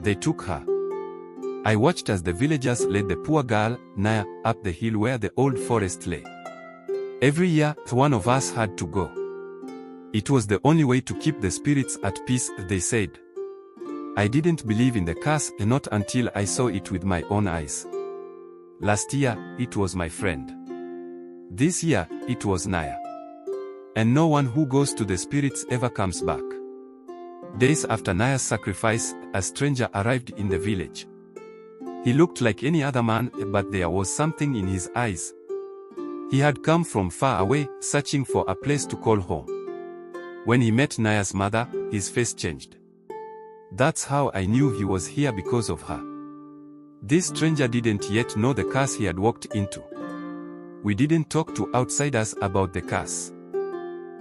They took her. I watched as the villagers led the poor girl, Naya, up the hill where the old forest lay. Every year, one of us had to go. It was the only way to keep the spirits at peace, they said. I didn't believe in the curse, not until I saw it with my own eyes. Last year, it was my friend. This year, it was Naya. And no one who goes to the spirits ever comes back. Days after Naya's sacrifice, a stranger arrived in the village. He looked like any other man, but there was something in his eyes. He had come from far away, searching for a place to call home. When he met Naya's mother, his face changed. That's how I knew he was here because of her. This stranger didn't yet know the curse he had walked into. We didn't talk to outsiders about the curse.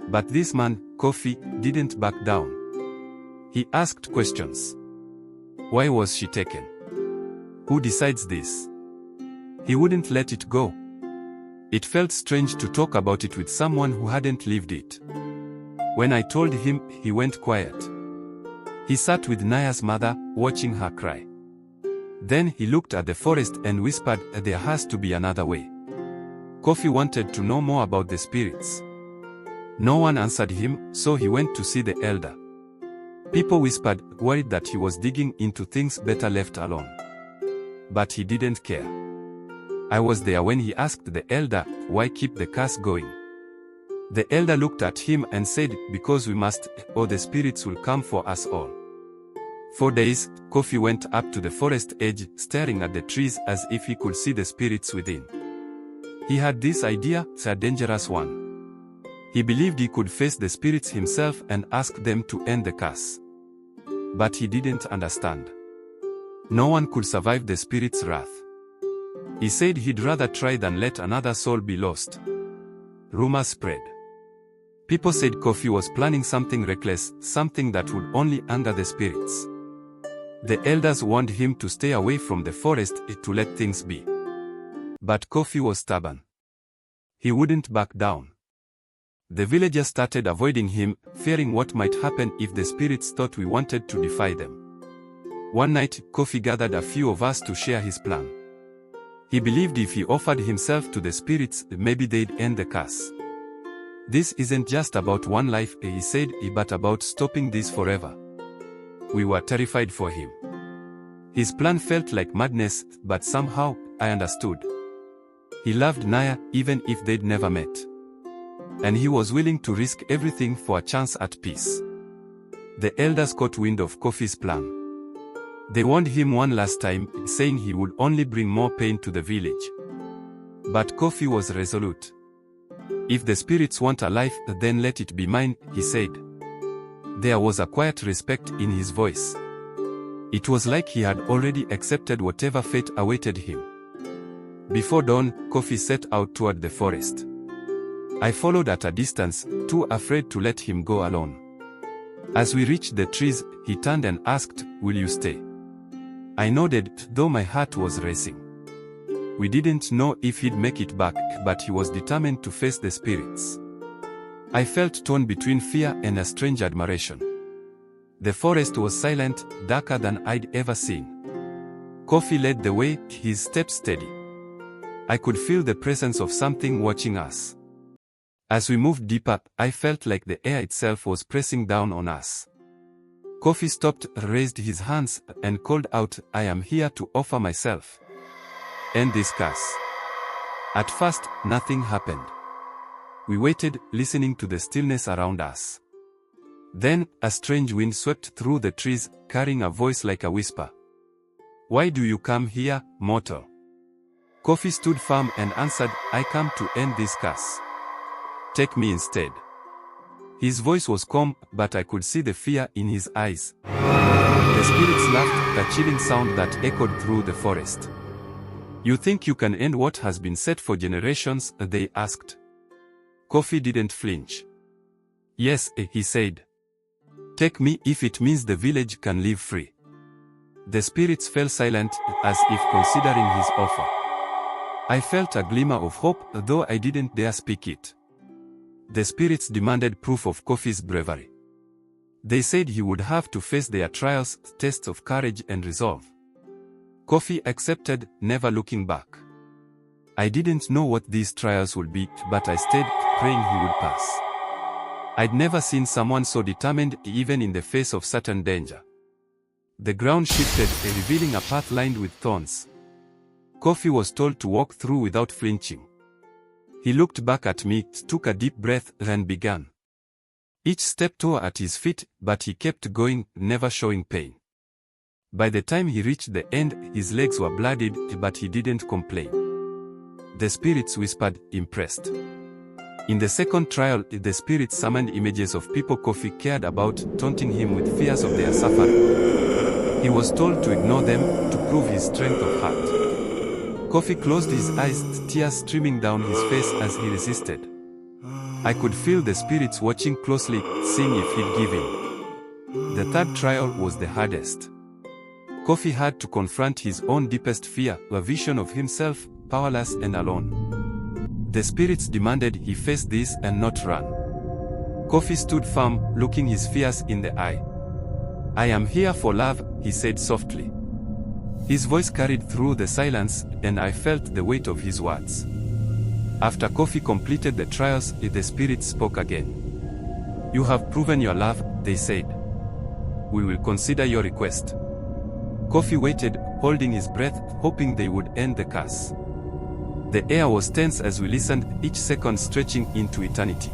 But this man, Kofi, didn't back down. He asked questions. Why was she taken? Who decides this? He wouldn't let it go. It felt strange to talk about it with someone who hadn't lived it. When I told him, he went quiet. He sat with Naya's mother, watching her cry. Then he looked at the forest and whispered, there has to be another way. Kofi wanted to know more about the spirits. No one answered him, so he went to see the elder. People whispered, worried that he was digging into things better left alone. But he didn't care. I was there when he asked the elder, why keep the curse going? The elder looked at him and said, because we must, or the spirits will come for us all. 4 days, Kofi went up to the forest edge, staring at the trees as if he could see the spirits within. He had this idea, a dangerous one. He believed he could face the spirits himself and ask them to end the curse. But he didn't understand. No one could survive the spirit's wrath. He said he'd rather try than let another soul be lost. Rumors spread. People said Kofi was planning something reckless, something that would only anger the spirits. The elders warned him to stay away from the forest, to let things be. But Kofi was stubborn. He wouldn't back down. The villagers started avoiding him, fearing what might happen if the spirits thought we wanted to defy them. One night, Kofi gathered a few of us to share his plan. He believed if he offered himself to the spirits, maybe they'd end the curse. This isn't just about one life, he said, but about stopping this forever. We were terrified for him. His plan felt like madness, but somehow, I understood. He loved Naya, even if they'd never met. And he was willing to risk everything for a chance at peace. The elders caught wind of Kofi's plan. They warned him one last time, saying he would only bring more pain to the village. But Kofi was resolute. If the spirits want a life, then let it be mine, he said. There was a quiet respect in his voice. It was like he had already accepted whatever fate awaited him. Before dawn, Kofi set out toward the forest. I followed at a distance, too afraid to let him go alone. As we reached the trees, he turned and asked, will you stay? I nodded, though my heart was racing. We didn't know if he'd make it back, but he was determined to face the spirits. I felt torn between fear and a strange admiration. The forest was silent, darker than I'd ever seen. Kofi led the way, his steps steady. I could feel the presence of something watching us. As we moved deeper, I felt like the air itself was pressing down on us. Kofi stopped, raised his hands, and called out, I am here to offer myself. End this curse. At first, nothing happened. We waited, listening to the stillness around us. Then, a strange wind swept through the trees, carrying a voice like a whisper. Why do you come here, mortal? Kofi stood firm and answered, I come to end this curse. Take me instead. His voice was calm, but I could see the fear in his eyes. The spirits laughed, a chilling sound that echoed through the forest. You think you can end what has been set for generations? They asked. Kofi didn't flinch. Yes, he said. Take me if it means the village can live free. The spirits fell silent, as if considering his offer. I felt a glimmer of hope, though I didn't dare speak it. The spirits demanded proof of Kofi's bravery. They said he would have to face their trials, tests of courage and resolve. Kofi accepted, never looking back. I didn't know what these trials would be, but I stayed, praying he would pass. I'd never seen someone so determined, even in the face of certain danger. The ground shifted, revealing a path lined with thorns. Kofi was told to walk through without flinching. He looked back at me, took a deep breath, and began. Each step tore at his feet, but he kept going, never showing pain. By the time he reached the end, his legs were bloodied, but he didn't complain. The spirits whispered, impressed. In the second trial, the spirits summoned images of people Kofi cared about, taunting him with fears of their suffering. He was told to ignore them, to prove his strength of heart. Kofi closed his eyes, tears streaming down his face as he resisted. I could feel the spirits watching closely, seeing if he'd give in. The third trial was the hardest. Kofi had to confront his own deepest fear, a vision of himself, powerless and alone. The spirits demanded he face this and not run. Kofi stood firm, looking his fears in the eye. I am here for love, he said softly. His voice carried through the silence, and I felt the weight of his words. After Kofi completed the trials, the spirits spoke again. You have proven your love, they said. We will consider your request. Kofi waited, holding his breath, hoping they would end the curse. The air was tense as we listened, each second stretching into eternity.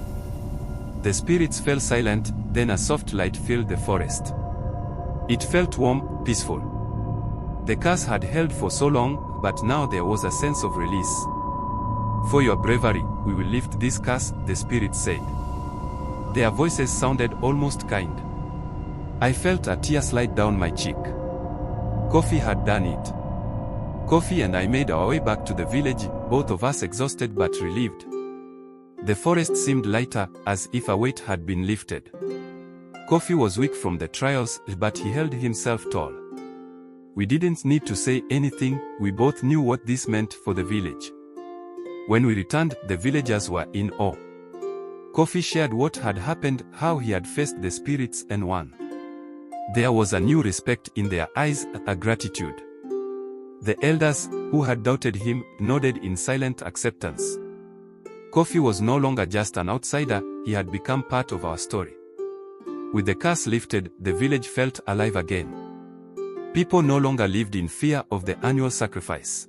The spirits fell silent, then a soft light filled the forest. It felt warm, peaceful. The curse had held for so long, but now there was a sense of release. For your bravery, we will lift this curse, the spirits said. Their voices sounded almost kind. I felt a tear slide down my cheek. Kofi had done it. Kofi and I made our way back to the village, both of us exhausted but relieved. The forest seemed lighter, as if a weight had been lifted. Kofi was weak from the trials, but he held himself tall. We didn't need to say anything, we both knew what this meant for the village. When we returned, the villagers were in awe. Kofi shared what had happened, how he had faced the spirits and won. There was a new respect in their eyes, a gratitude. The elders, who had doubted him, nodded in silent acceptance. Kofi was no longer just an outsider, he had become part of our story. With the curse lifted, the village felt alive again. People no longer lived in fear of the annual sacrifice.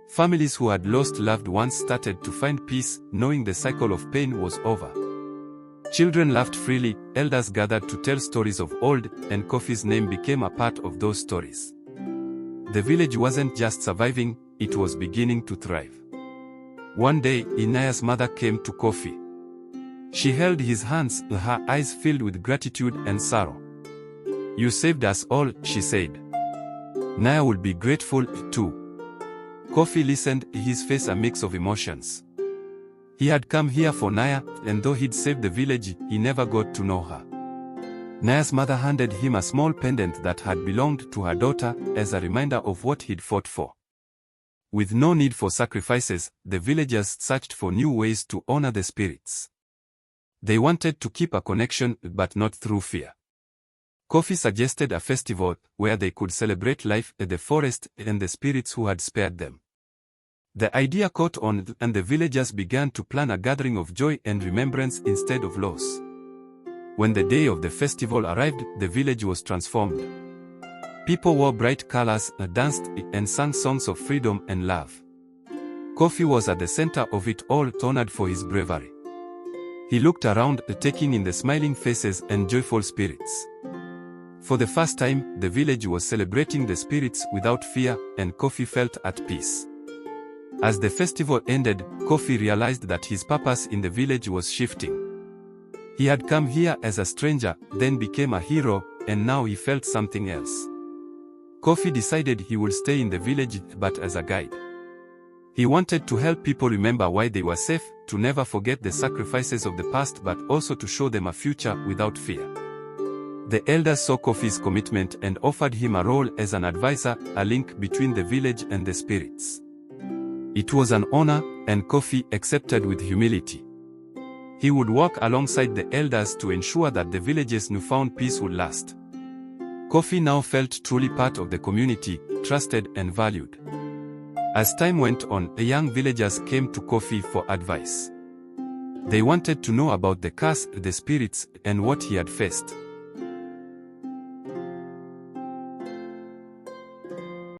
Families who had lost loved ones started to find peace, knowing the cycle of pain was over. Children laughed freely, elders gathered to tell stories of old, and Kofi's name became a part of those stories. The village wasn't just surviving, it was beginning to thrive. One day, Naya's mother came to Kofi. She held his hands, her eyes filled with gratitude and sorrow. You saved us all, she said. Naya would be grateful, too. Kofi listened, his face a mix of emotions. He had come here for Naya, and though he'd saved the village, he never got to know her. Naya's mother handed him a small pendant that had belonged to her daughter, as a reminder of what he'd fought for. With no need for sacrifices, the villagers searched for new ways to honor the spirits. They wanted to keep a connection, but not through fear. Kofi suggested a festival, where they could celebrate life, the forest, and the spirits who had spared them. The idea caught on, and the villagers began to plan a gathering of joy and remembrance instead of loss. When the day of the festival arrived, the village was transformed. People wore bright colors, danced, and sang songs of freedom and love. Kofi was at the center of it all, honored for his bravery. He looked around, taking in the smiling faces and joyful spirits. For the first time, the village was celebrating the spirits without fear, and Kofi felt at peace. As the festival ended, Kofi realized that his purpose in the village was shifting. He had come here as a stranger, then became a hero, and now he felt something else. Kofi decided he would stay in the village, but as a guide. He wanted to help people remember why they were safe, to never forget the sacrifices of the past, but also to show them a future without fear. The elders saw Kofi's commitment and offered him a role as an advisor, a link between the village and the spirits. It was an honor, and Kofi accepted with humility. He would walk alongside the elders to ensure that the village's newfound peace would last. Kofi now felt truly part of the community, trusted and valued. As time went on, the young villagers came to Kofi for advice. They wanted to know about the curse, the spirits, and what he had faced.